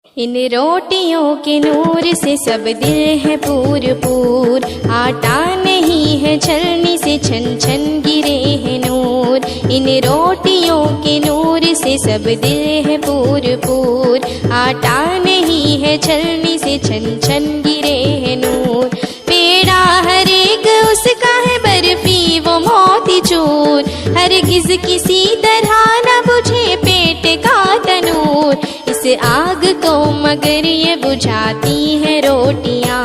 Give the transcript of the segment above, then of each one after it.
इन रोटियों के नूर से सब दिल है पूर पूर, आटा नहीं है छलनी से छन छन गिरे हैं नूर। इन रोटियों के नूर से सब दिल है पूर पूर, आटा नहीं है छलनी से छन छन गिरे हैं नूर। पेड़ा हर एक उसका है बर्फी वो मोती चूर, हरगिज किसी तरह न बुझे पेट का तनूर। इस आग को मगर ये बुझाती है रोटियां,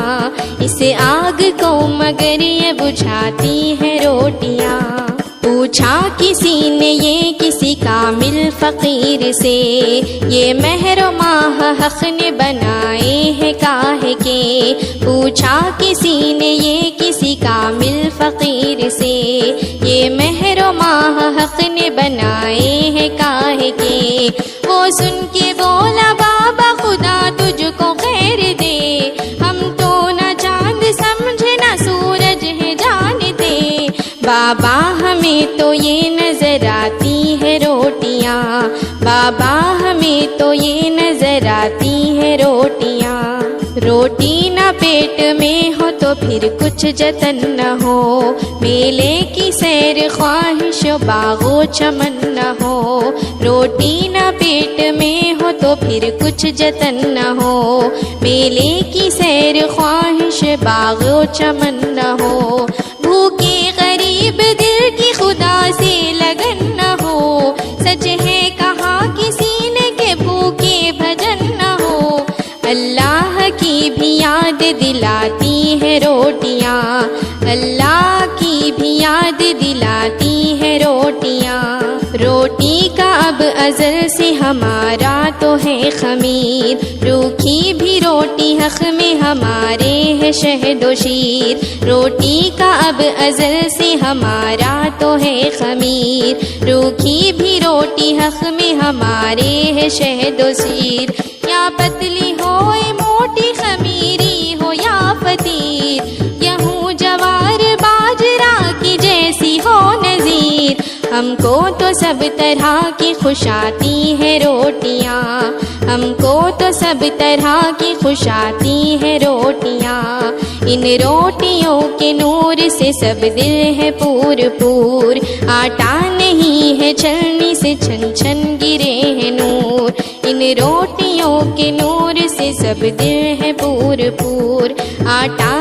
इस आग को मगर ये बुझाती है रोटियां। पूछा किसी ने ये किसी कामिल फकीर से, ये महर माह हक ने बनाए हैं काहे के। पूछा किसी ने ये किसी कामिल फकीर से, ये महर माह हक ने बनाए हैं काहे के। वो सुन के बोला बाबा खुदा तुझको खैर दे, हम तो न चांद समझे न सूरज है जानते। बाबा हमें तो ये नजर आती है रोटियां, बाबा हमें तो ये नजर आती है रोटियां। रोटी न पेट में हो तो फिर कुछ जतन न हो, मेले की सैर ख्वाहिश बागो चमन न हो। रोटी न पेट में हो तो फिर कुछ जतन न हो, मेले की सैर ख्वाहिश बागो चमन न हो। भूखे गरीब दिल की खुदा से लगन न हो, सच है कहा किसी ने के भूखे भजन न हो। अल्लाह की भी याद दिलाती है रोटियां, अल्लाह की भी याद दिलाती है रोटियां। रोटी का अब अज़ल से हमारा तो है खमीर, रूखी भी रोटी हक में हमारे है शहदो शीर। रोटी का अब अज़ल से हमारा तो है खमीर, रूखी भी रोटी हक में हमारे है शहदो शीर। या पतली हो मोटी खमीरी हो या फतीर, गेहूं जवार बाजरा की जैसी हो नज़ीर। हमको तो सब तरह की खुश आती है रोटियां, हमको तो सब तरह की खुश आती है रोटियां। इन रोटियों के नूर से सब दिल है पूर पूर, आटा नहीं है छलनी से छन छन गिरे हैं नूर। इन रोटियों के नूर से सब दिल है पूर पूर, आटा